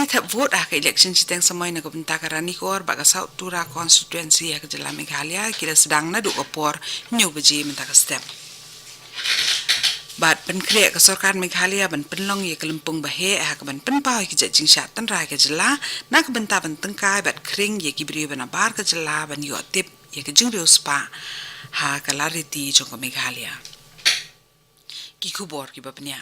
tap vote ke election siteng samai na kabenta karani kor baga South Tura constituency ke jela Meghalaya kila sedang na du kapor nyu beji menta ka step. Bat pen kre ke sarkar Meghalaya ban penlong ye kelempung bahe ha ke ban penpau ke jajing syatan ra ke jela na kabenta ban tengkai bat kring ye kibri ban bar ke jela ban yo tip ye ke jingriu spa ha ke lariti jong ke Meghalaya. Ki kubor ki bapnya.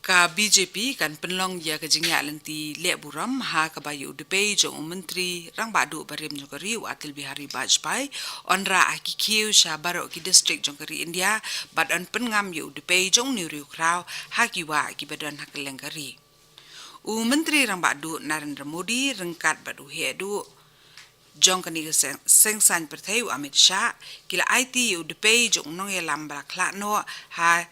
Ka BJP kan penlong ya ke jingya lenti le buram ha ka bayu depe jong menteri rang badu barim jongkari Atal Bihari Vajpayee onra aki kiu sha baro ki district jongkari India bad on pengam yu depe jong ni riu kraw ha ki wa ki badan ha kelengkari menteri rang badu Narendra Modi rengkat badu hedu jong kani seng san pertheu Amit Shah kila IT yu depe jong nong ye lambra kla no ha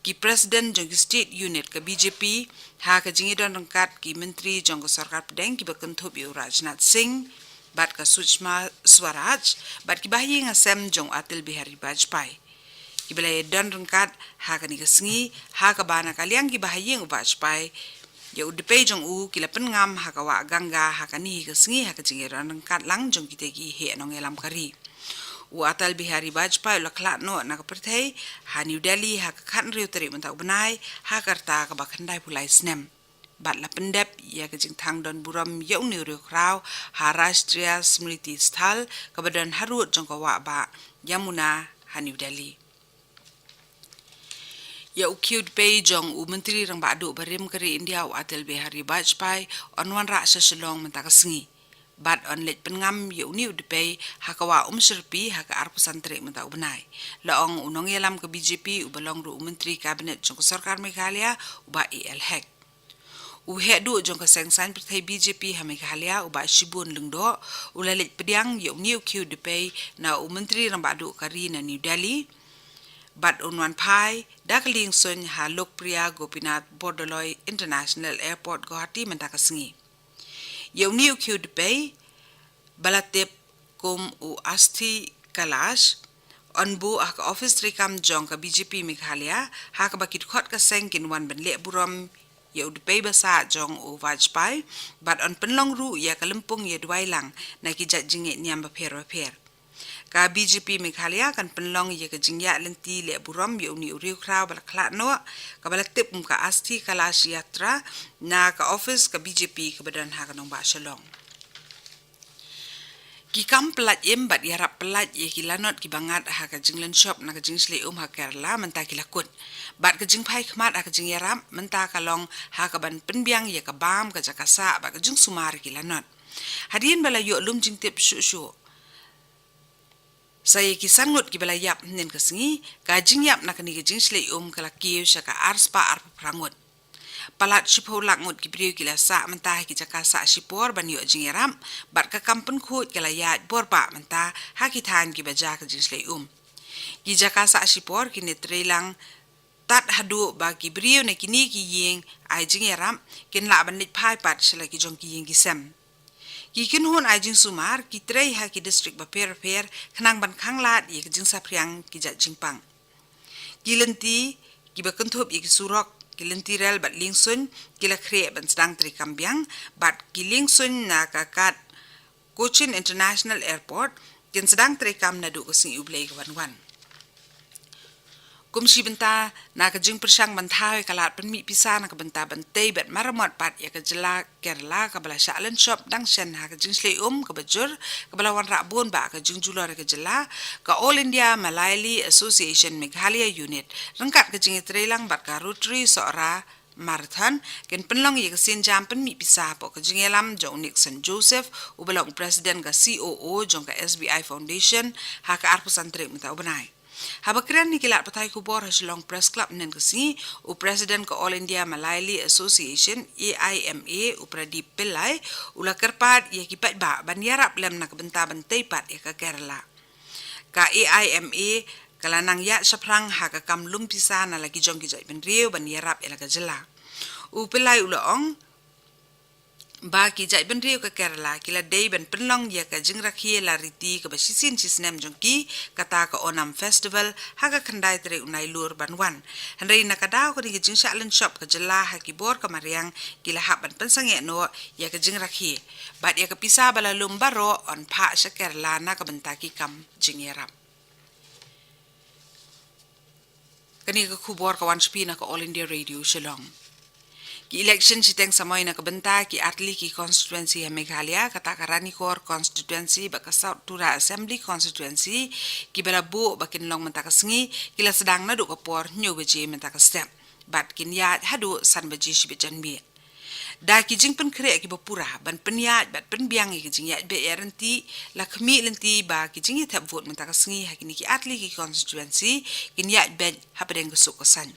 ki Presiden jong State Unit ke BJP ha ke jingi don rengkat ki Menteri jong Sarkar Pedeng ki berkentup yu Rajnath Singh bat ka Sushma Swaraj bat ki bayi ngasem jong Atal Bihari Vajpayee ki belai don rengkat ha ke ni kesengi ha ke bana kaliang ki bayi ng Vajpayee ya udepe jong kila pengam ha ka wa gangga ha ka ni kesengi ha ke jingi don rengkat lang jong kitegi he nong elam kari Atal Bihari Vajpayee laklat no na kaperthai ha New Delhi ha khan riu tari mentau benai ha karta ka bakhandai pulai snem bat la pendep ya ke jing thang don buram yau ni riu kraw ha Rashtriya Smriti Sthal ka badan harut jong ka wa ba Yamuna ha New Delhi ya ukiud pei jong menteri rang badu barim kari India Atal Bihari Vajpayee onwan ra sa selong mentakasengi bat on let pengam yu ni udepe hakawa serpi haka arpusan trek mentau benai laong unong yalam ke BJP ubalong ru menteri kabinet jong sarkar Meghalaya uba EL Hek hedu jong sengsan perthai BJP ha Meghalaya uba Shibun lengdo ulalit pediang yu ni ukiu udepe na menteri rambadu kari na New Delhi bat unwan pai dakling sun ha Lokpriya Gopinath Bordoloi International Airport Guwahati mentakasengi Yau ni ukiu depe balatip kum asti kalash onbu ak office trikam jong ka BJP Meghalaya ha ka bakit khot ka sengkin wan ben le buram yau depe basa jong Vajpayee bat on penlong ru ya kalempung ye duailang na ki jajinge niam baper ka BJP Meghalaya kan penlong ye ka jingya lenti le buram yau ni uriu kraw balakla no ka balatip ka asti kalash yatra na ka office ka BJP ka badan ha kanong ba shalong ki kam pelat bat yarap pelat ye ki lanot ki bangat ha ka jinglen shop na ka jingsle ha Kerala menta ki lakut bat ka jing pai khmat ha ka jing yarap menta kalong ha ka ban penbiang ye ka bam ka jakasa ba ka jing sumar ki lanot hadin bala yo lum jing tip shu saya kisan ngut ki bala yap nen kesengi ka jing yap na ka ni ka jingsle kala kiu sha ka arspa arp prangut palat shipo langut ki brio kila sa mentah ki jakasa shipor ban yo jingeram bat ka kampen khut kala ya borba mentah ha ki than ki baja ka jingsle ki jakasa shipor ki netrelang tat hadu ba ki brio ne kini ki yeng ai jingeram kin la ban lit pai pat shla ki jong ki yeng ki sem ki kin hun ai jing sumar ki trei ha ki district ba per khnang ban khanglat ye ki jing sapriang ki ja jingpang ki lenti ki ba kentup ye ki surok kilentirel bat lingsun kila kre ban sedang tri kambiang bat kilingsun na kakat Cochin International Airport kin sedang tri kam na du kasing ublay kawan kumsi benta na kajing persang bantawe kalat penmi pisa na kabenta bantay bat maramot pat ya kajela Kerala kabala shalen shop dang shen ha kajing slay kabajur kabala wan rabon ba kajing julor kajela ka All India Malayali Association Meghalaya Unit rengkat kajing itrelang bat ka Rotary Sora Marathon ken penlong ye kasin jam penmi pisa po kajing elam jong Nixon Joseph ubalong president ka COO jong ka SBI Foundation ha ka arpusan trek mita ubanay Habakran ni kilat patay kubor hasilong press club nen kasi president ko All India Malayali Association AIMA Pradip Pillai ula kerpat ye kipat ba banyarap lem na kabenta bantay pat ye ka Kerala ka AIMA kalanang ya saprang ha ka kamlum pisa na lagi jong ki jai benrio banyarap ela ka jela Pillai ulaong Baki jai ben riu ka Kerala kila day ben penlong ya ka jing rakhi la riti ka basisin sisnem jongki kata ka Onam Festival haga khandai tere unai lur banwan handai na kadao ka ni jing shalin shop ka jela ha ki bor ka mariang kila haban pensange no ya ka jing rakhi bat ya ka pisa bala lumbaro on pha sha Kerala na ka bentaki kam jingeram kani ka khubor ka wan spina ka All India Radio Shillong ki election siteng samoy na kabenta ki atli ki constituency ha Meghalaya kata karani kor constituency ba ka South Tura Assembly constituency ki balabu ba kinlong mentakasngi kila sedang na du ka por nyu beji mentakastep bat kin ya hadu san beji shibejan bi da ki jing pen kre ki bapura ban penya bat pen biang ki jing ya be yaranti la khmi lenti ba ki jing thap vote mentakasngi ha kini ki atli ki constituency kin ya be hapedeng kusuk kosan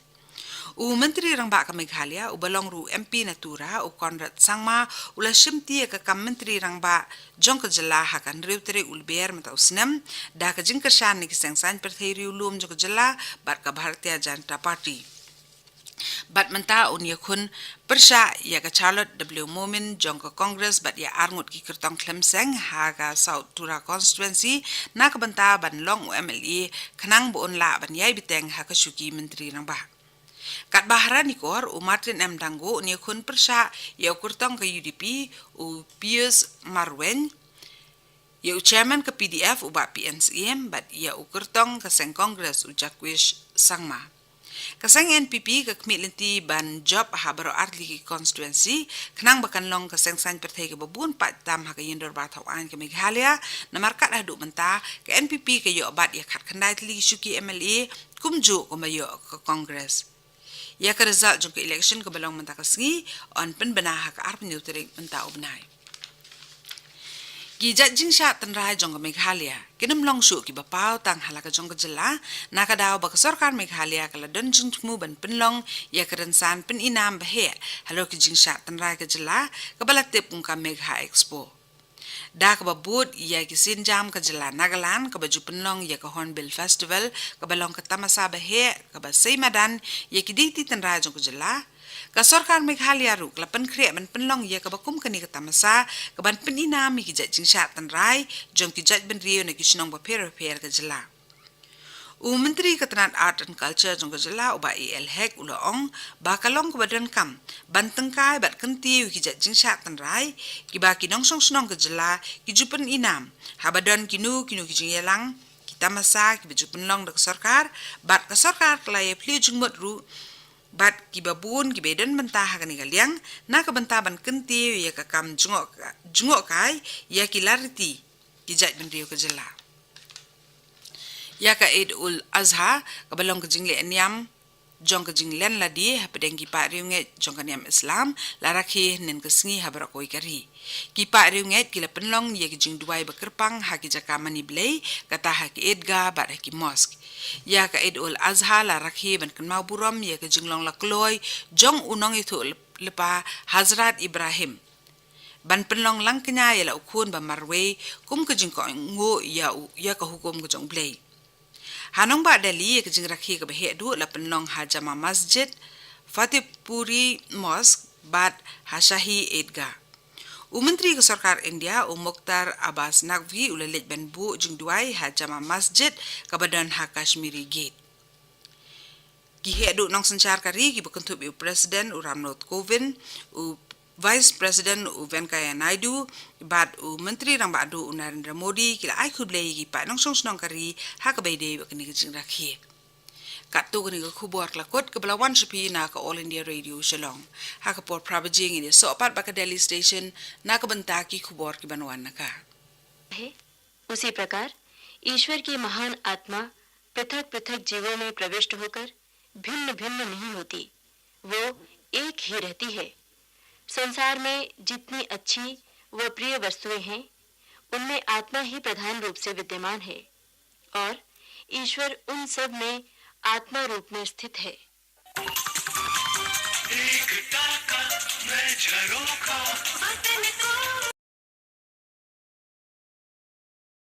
Menteri Rangba ka Meghalaya balong ru MP Natura Conrad Sangma ula shimti ka Menteri Rangba jong ka jala hakan reutere ulber mata usnam da ka jing ka shan ni kisangsan pertheri ulum jong ka jala bat ka Bharatiya Janata Party bat menta unya khun persha ya ka Charlotte W Momin jong ka Congress bat ya arngut ki kirtong Clemseng ha ka South Tura constituency na ka banta ban long MLA khanang bon la ban yai biteng ha ka Shuki Menteri Rangba Kat Bahara Nikor Martin M. Dango ni khun persha ya kurtong ke UDP Pius Marwen ya chairman ke PDF ba PNCM bat ya kurtong ke Seng Congress Jakwish Sangma Kasang NPP ke kmilinti ban job habaro arli ki constituency khnang bakan long ke Seng San perthai ke babun pat tam ha ke yindor ba thawan ke Meghalaya na markat hadu menta ke NPP ke yo bat ya khat khandai tli Shuki MLA kumju ko mayo ke Congress Ya ka result jong election ka balong mentakasngi on pen benaha ka arp nyutering menta ubnai. Ki jat jing sha tanrai jong ka Meghalaya kinam long shu ki bapau tang halaka jong ka jela na ka daw ba ka sarkar Meghalaya ka la don jing tmu ban penlong ya ka rensan pen inam bahe halo ki jing sha tanrai ka jela ka balak tep ka Megha Expo. Da ka babud ya ki sinjam ka jela Nagaland ka baju penlong ya ka Hornbill Festival ka balong ka tamasa bahe ka ba Seimadan ya ki diti tanrai jong ka jela ka sarkar Meghalaya ru ka pen khre ban penlong ya ka bakum ka ni ka tamasa ka ban pen ina mi ki jat jing sha tanrai jong ki jat ben rio na ki shnong ba per ka jela Menteri Ketenaga Art and Culture jong ka jela ba EL Hek ulaong ba kalong ka badan kam bantengkai bat kenti ki jat jing sha tanrai ki ba ki nong song snong ka jela ki jupen inam habadan kinu ki jing yelang ki tamasa ki jupen long dak sarkar bat ka sarkar klai pli jing mot ru bat ki babun ki beden bentah ka ni galiang na ka bentah ban kenti ya ka kam jungok kai ya ki lariti ki jat ben rio ka jela Ya ka Eid ul Azha ka balong ka jingle anyam jong ka jinglen ladi hapedeng ki pa riunget jong ka niam Islam larakhi nen ka sngi habra koi kari ki pa riunget ki la penlong ye ki jing duai bakerpang ha ki jaka mani blei kata ha ki Edga ba ki mosque ya ka Eid ul Azha larakhi ban kan mau buram ye ka jinglong la kloi jong unong itu lepa Hazrat Ibrahim ban penlong lang kenya ya la ukun ba marwe kum ka jing ko ngo ya ka hukum ka jong blei Hanong ba Delhi ke jing rakhi ke behe du la penlong Hajama Masjid Fatehpuri Mosque bat Hashahi Edga Menteri ke Sarkar India Mukhtar Abbas Naqvi ulalej ban bu jing duai Hajama Masjid ke badan ha Kashmiri Gate ki he du nong sanchar kari ki bekentup Presiden Ramnath Kovind Vice President Venkaya Naidu bat Menteri Rangba adu Narendra Modi kila ai khublei ki pa nong song snong kari ha ka beide ba kini jing rakhi kat tu kini khubor klakot ke belawan sepi na ka All India Radio Shillong ha ka por pravajing ini so pat ba ka Delhi station na ka banta ki khubor ki banwan na ka है उसी प्रकार ईश्वर की महान आत्मा पृथक पृथक जीवों में प्रविष्ट होकर भिन्न भिन्न नहीं होती वो एक ही रहती है संसार में जितनी अच्छी व प्रिय वस्तुएं हैं उनमें आत्मा ही प्रधान रूप से विद्यमान है और ईश्वर उन सब में आत्मा रूप में स्थित है एक टाका मैं झरोखा